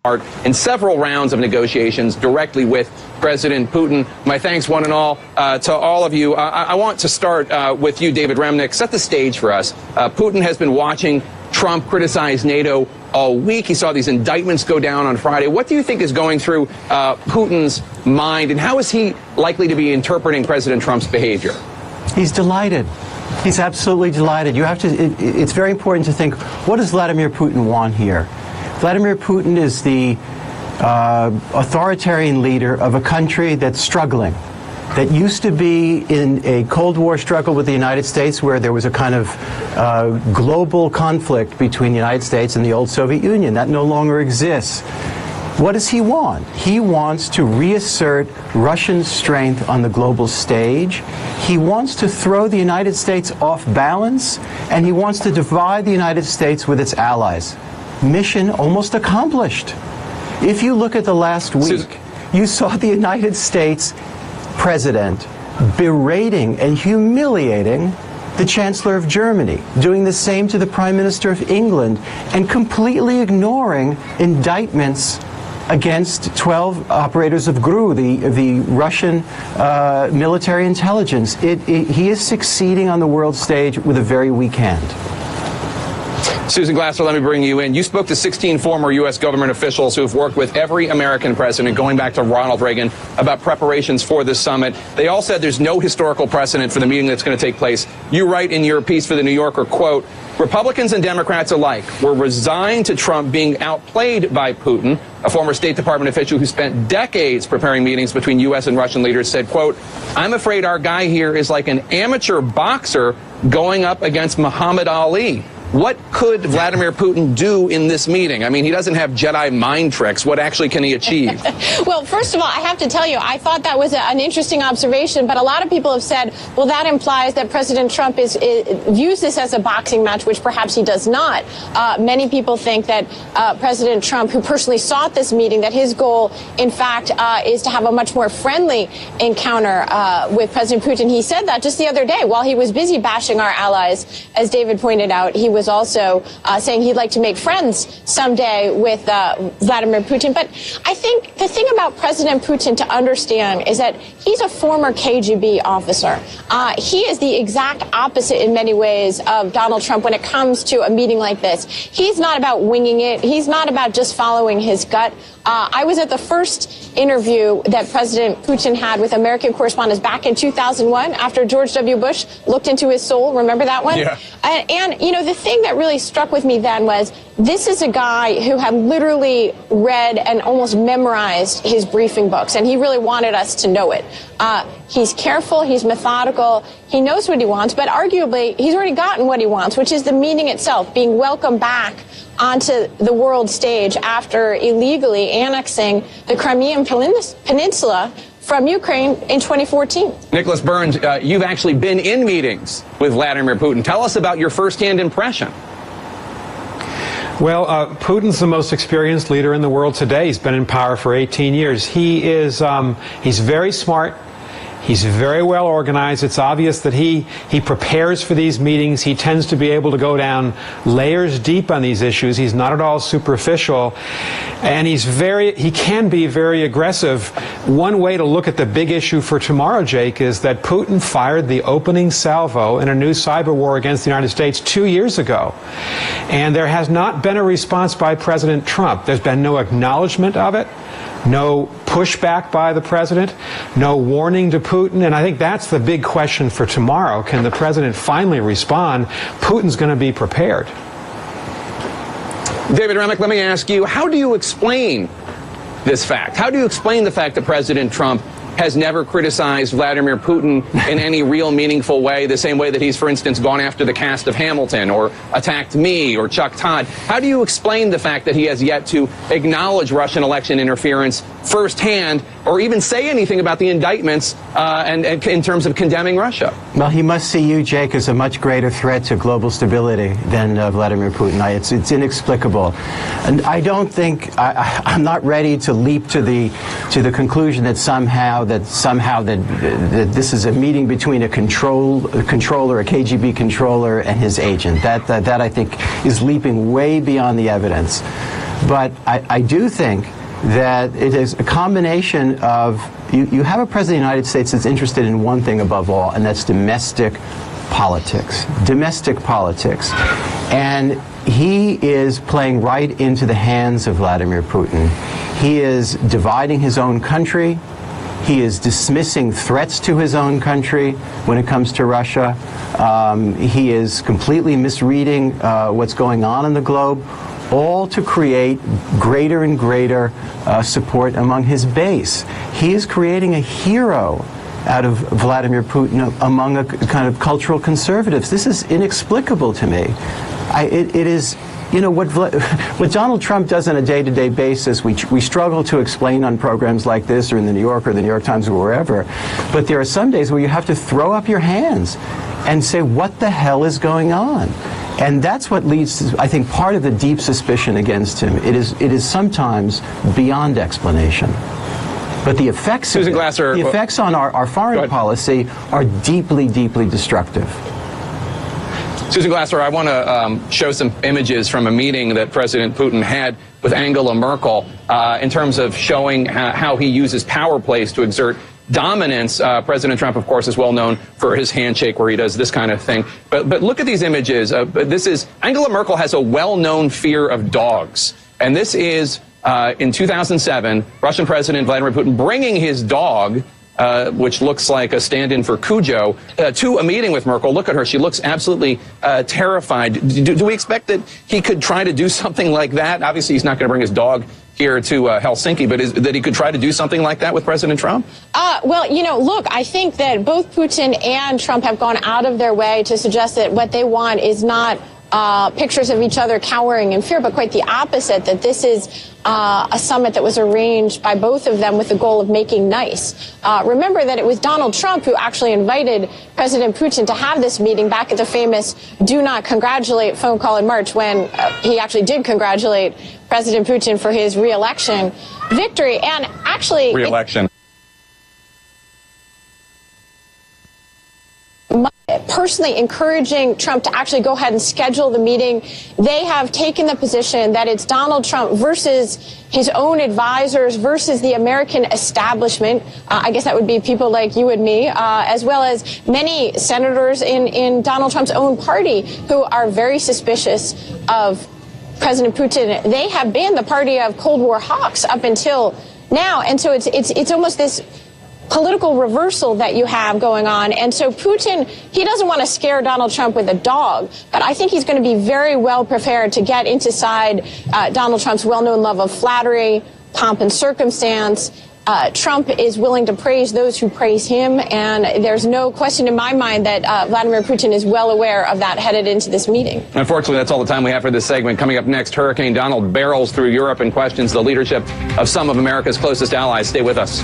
in several rounds of negotiations directly with President Putin. My thanks, one and all, to all of you. I want to start with you, David Remnick. Set the stage for us. Putin has been watching Trump criticize NATO all week. He saw these indictments go down on Friday. What do you think is going through Putin's mind, and how is he likely to be interpreting President Trump's behavior? He's delighted. He's absolutely delighted. You have to. It's very important to think, what does Vladimir Putin want here? Vladimir Putin is the authoritarian leader of a country that's struggling, that used to be in a Cold War struggle with the United States, where there was a kind of global conflict between the United States and the old Soviet Union. That no longer exists. What does he want? He wants to reassert Russian strength on the global stage. He wants to throw the United States off balance, and he wants to divide the United States with its allies. Mission almost accomplished. If you look at the last week, you saw the United States president berating and humiliating the Chancellor of Germany, doing the same to the Prime Minister of England, and completely ignoring indictments against 12 operators of GRU, the Russian military intelligence. He is succeeding on the world stage with a very weak hand. Susan Glasser, let me bring you in. You spoke to 16 former U.S. government officials who have worked with every American president, going back to Ronald Reagan, about preparations for this summit. They all said there's no historical precedent for the meeting that's going to take place. You write in your piece for The New Yorker, quote, Republicans and Democrats alike were resigned to Trump being outplayed by Putin. A former State Department official who spent decades preparing meetings between U.S. and Russian leaders said, quote, I'm afraid our guy here is like an amateur boxer going up against Muhammad Ali. What could Vladimir Putin do in this meeting? I mean, he doesn't have Jedi mind tricks. What actually can he achieve? Well, first of all, I have to tell you, I thought that was an interesting observation, but a lot of people have said, well, that implies that President Trump views this as a boxing match, which perhaps he does not. Many people think that President Trump, who personally sought this meeting, that his goal, in fact, is to have a much more friendly encounter with President Putin. He said that just the other day while he was busy bashing our allies. As David pointed out, he was also saying he'd like to make friends someday with Vladimir Putin. But I think the thing about President Putin to understand is that he's a former KGB officer. He is the exact opposite in many ways of Donald Trump when it comes to a meeting like this. He's not about winging it. He's not about just following his gut. I was at the first interview that President Putin had with American correspondents back in 2001 after George W. Bush looked into his soul. Remember that one? Yeah. And you know, the thing that really struck with me then was this is a guy who had literally read and almost memorized his briefing books, and he really wanted us to know it. He's careful, he's methodical, he knows what he wants, but arguably he's already gotten what he wants, which is the meeting itself, being welcomed back onto the world stage after illegally annexing the Crimean Peninsula from Ukraine in 2014. Nicholas Burns, you've actually been in meetings with Vladimir Putin. Tell us about your firsthand impression. Well, Putin's the most experienced leader in the world today. He's been in power for 18 years. He's very smart. He's very well organized. It's obvious that he prepares for these meetings. He tends to be able to go down layers deep on these issues. He's not at all superficial. And he can be very aggressive. One way to look at the big issue for tomorrow, Jake, is that Putin fired the opening salvo in a new cyber war against the United States 2 years ago. And there has not been a response by President Trump. There's been no acknowledgement of it. No pushback by the president, no warning to Putin, and I think that's the big question for tomorrow. Can the president finally respond? Putin's going to be prepared. David Remnick, let me ask you, how do you explain this fact? How do you explain the fact that President Trump has never criticized Vladimir Putin in any real meaningful way, the same way that he's, for instance, gone after the cast of Hamilton or attacked me or Chuck Todd? How do you explain the fact that he has yet to acknowledge Russian election interference firsthand or even say anything about the indictments and in terms of condemning Russia? Well, he must see you, Jake, as a much greater threat to global stability than Vladimir Putin. It's inexplicable. And I don't think, I'm not ready to leap to the conclusion that somehow that this is a meeting between a controller, a KGB controller, and his agent. That I think is leaping way beyond the evidence. But I do think that it is a combination of, you have a president of the United States that's interested in one thing above all, and that's domestic politics. Domestic politics. And he is playing right into the hands of Vladimir Putin. He is dividing his own country. He is dismissing threats to his own country when it comes to Russia. He is completely misreading what's going on in the globe, all to create greater and greater support among his base. He is creating a hero out of Vladimir Putin among a kind of cultural conservatives. This is inexplicable to me. It is, you know, what Donald Trump does on a day-to-day basis, we struggle to explain on programs like this or in the New Yorker or the New York Times or wherever. But there are some days where you have to throw up your hands and say, what the hell is going on? And that's what leads to, I think, part of the deep suspicion against him. It is sometimes beyond explanation. But the effects, Susan Glasser, the effects on our foreign policy are deeply, deeply destructive. Susan Glasser, I want to show some images from a meeting that President Putin had with Angela Merkel in terms of showing how he uses power plays to exert dominance. President Trump, of course, is well known for his handshake where he does this kind of thing. But look at these images. Angela Merkel has a well-known fear of dogs. And this is in 2007, Russian President Vladimir Putin bringing his dog, which looks like a stand-in for Cujo, to a meeting with Merkel. Look at her. She looks absolutely terrified. Do we expect that he could try to do something like that? Obviously, he's not going to bring his dog here to Helsinki, but that he could try to do something like that with President Trump? Well, you know, look, I think that both Putin and Trump have gone out of their way to suggest that what they want is not pictures of each other cowering in fear, but quite the opposite, that this is a summit that was arranged by both of them with the goal of making nice. Remember that it was Donald Trump who actually invited President Putin to have this meeting back at the famous do not congratulate phone call in March, when he actually did congratulate President Putin for his re-election victory. And actually... Re-election. Personally encouraging Trump to actually go ahead and schedule the meeting. They have taken the position that it's Donald Trump versus his own advisors versus the American establishment. I guess that would be people like you and me, as well as many senators in Donald Trump's own party who are very suspicious of President Putin. They have been the party of Cold War hawks up until now. And so it's almost this political reversal that you have going on. And so Putin, he doesn't want to scare Donald Trump with a dog, but I think he's going to be very well prepared to get inside Donald Trump's well-known love of flattery, pomp and circumstance. Trump is willing to praise those who praise him, and there's no question in my mind that Vladimir Putin is well aware of that headed into this meeting. Unfortunately, that's all the time we have for this segment. Coming up next, Hurricane Donald barrels through Europe and questions the leadership of some of America's closest allies. Stay with us.